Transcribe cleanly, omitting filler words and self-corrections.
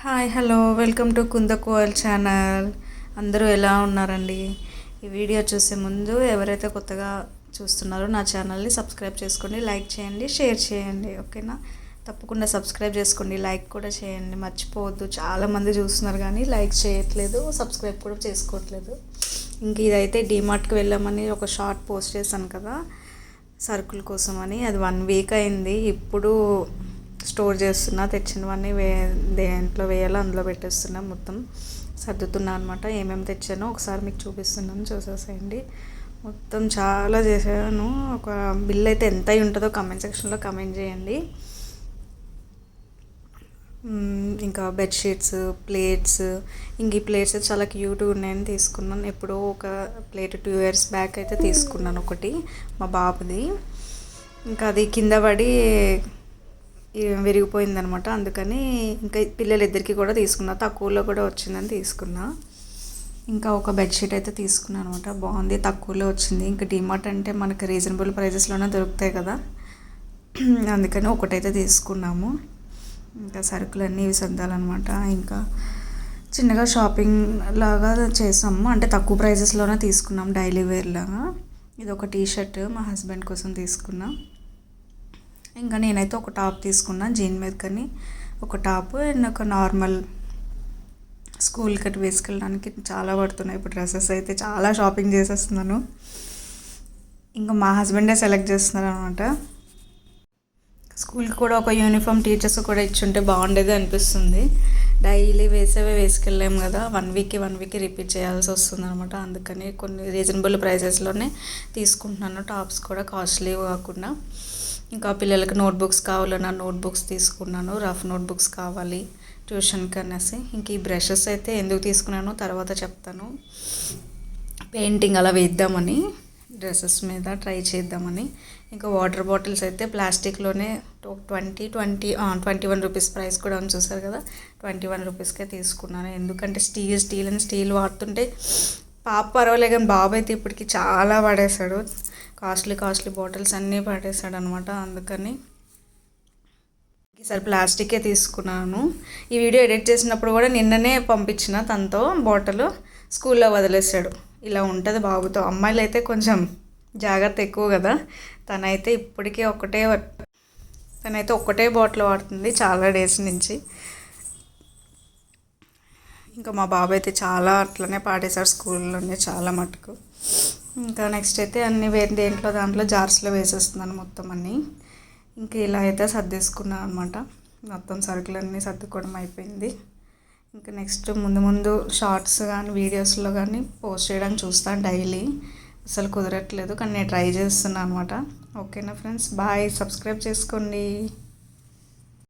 Hi hello welcome to కుందకోయల్ channel. అందరూ ఎలా ఉన్నారండి? ఈ వీడియో చూసే ముందు ఎవరైతే కొత్తగా చూస్తున్నారో నా ఛానల్ని సబ్స్క్రైబ్ చేసుకోండి, లైక్ చేయండి, షేర్ చేయండి. ఓకేనా? తప్పకుండా సబ్స్క్రైబ్ చేసుకోండి, లైక్ కూడా చేయండి, మర్చిపోవద్దు. చాలామంది చూస్తున్నారు కానీ లైక్ చేయట్లేదు, సబ్స్క్రైబ్ కూడా చేసుకోవట్లేదు. ఇంక ఇదైతే డీమార్ట్కి వెళ్ళామని ఒక షార్ట్ పోస్ట్ చేశాను కదా సరుకుల కోసం అని. అది 1 వీక్ అయింది. ఇప్పుడు స్టోర్ చేస్తున్నా, తెచ్చినవన్నీ దేంట్లో వేయాలో అందులో పెట్టేస్తున్నా, మొత్తం సర్దుతున్నా అనమాట. ఏమేమి తెచ్చానో ఒకసారి మీకు చూపిస్తున్నాను, చూసేసేయండి. మొత్తం చాలా చేశాను. ఒక బిల్ అయితే ఎంత అయి ఉంటుందో కామెంట్ సెక్షన్లో కామెంట్ చేయండి. ఇంకా బెడ్షీట్స్, ప్లేట్స్. ఇంక ఈ ప్లేట్స్ చాలా క్యూట్గా ఉన్నాయని తీసుకున్నాను. ఎప్పుడో ఒక ప్లేట్ 2 years బ్యాక్ అయితే తీసుకున్నాను ఒకటి, మా బాబుది. ఇంకా అది కింద పడి విరిగిపోయిందనమాట. అందుకని ఇంకా పిల్లలిద్దరికి కూడా తీసుకున్నా, తక్కువలో కూడా వచ్చిందని తీసుకున్నా. ఇంకా ఒక బెడ్షీట్ అయితే తీసుకున్నాను అనమాట. బాగుంది, తక్కువలో వచ్చింది. ఇంకా డీమార్ట్ అంటే మనకి రీజనబుల్ ప్రైజెస్లోనే దొరుకుతాయి కదా, అందుకని ఒకటైతే తీసుకున్నాము. ఇంకా సరుకులన్నీ ఇవి సర్దాలన్నమాట. ఇంకా చిన్నగా షాపింగ్ లాగా చేసాము, అంటే తక్కువ ప్రైజెస్లోనే తీసుకున్నాం, డైలీ వేర్ లాగా. ఇది ఒక టీషర్ట్ మా హస్బెండ్ కోసం తీసుకున్నా. ఇంకా నేనైతే ఒక టాప్ తీసుకున్నా, జీన్ మీద కానీ ఒక టాప్ అండ్ ఒక నార్మల్ స్కూల్ కట్ వేసుకెళ్ళడానికి చాలా పడుతున్నాయి. ఇప్పుడు డ్రెస్సెస్ అయితే చాలా షాపింగ్ చేసేస్తున్నాను. ఇంకా మా హస్బెండే సెలెక్ట్ చేస్తున్నారు అనమాట. స్కూల్కి కూడా ఒక యూనిఫామ్ టీచర్స్ కూడా ఇచ్చుంటే బాగుండేది అనిపిస్తుంది. డైలీ వేసుకెళ్ళాము కదా, 1 వీక్ రిపీట్ చేయాల్సి వస్తుంది అనమాట. అందుకని కొన్ని రీజనబుల్ ప్రైజెస్లోనే తీసుకుంటున్నాను, టాప్స్ కూడా కాస్ట్లీ కాకుండా. ఇంకా పిల్లలకి నోట్బుక్స్ కావాలన్నా నోట్బుక్స్ తీసుకున్నాను, రఫ్ నోట్బుక్స్ కావాలి ట్యూషన్కి అనేసి. ఇంక ఈ బ్రషెస్ అయితే ఎందుకు తీసుకున్నానో తర్వాత చెప్తాను. పెయింటింగ్ అలా వేద్దామని, డ్రెస్సెస్ మీద ట్రై చేద్దామని. ఇంకా వాటర్ బాటిల్స్ అయితే ప్లాస్టిక్లోనే 21 రూపీస్ ప్రైస్ కూడా ఉంది, చూసారు కదా. 21 రూపీస్కే తీసుకున్నాను. ఎందుకంటే స్టీల్ వాడుతుంటే పాప పర్వాలేదు కానీ బాబు అయితే ఇప్పటికి చాలా పడేశాడు. కాస్ట్లీ బాటిల్స్ అన్నీ పడేశాడు అనమాట. అందుకని ఈసారి ప్లాస్టికే తీసుకున్నాను. ఈ వీడియో ఎడిట్ చేసినప్పుడు కూడా నిన్ననే పంపించిన తనతో బాటిల్, స్కూల్లో వదిలేసాడు. ఇలా ఉంటుంది బాబుతో. అమ్మాయిలు అయితే కొంచెం జాగ్రత్త ఎక్కువ కదా. తనైతే ఒక్కటే బాటిల్ వాడుతుంది చాలా డేస్ నుంచి. ఇంకా మా బాబు అయితే చాలా అట్లనే పాడేశాడు స్కూల్లోనే, చాలా మటుకు. ఇంకా నెక్స్ట్ అయితే అన్నీ దాంట్లో జార్స్లో వేసేస్తున్నాను మొత్తం అన్నీ. ఇంకా ఇలా అయితే సర్దేసుకున్నాను అనమాట. మొత్తం సరుకులన్నీ సర్దుకోవడం అయిపోయింది. ఇంకా నెక్స్ట్ ముందు షార్ట్స్ కానీ వీడియోస్లో కానీ పోస్ట్ చేయడానికి చూస్తాను డైలీ. అసలు కుదరట్లేదు కానీ నేను ట్రై చేస్తున్నాను అనమాట. ఓకేనా ఫ్రెండ్స్, బాయ్, సబ్స్క్రైబ్ చేసుకోండి.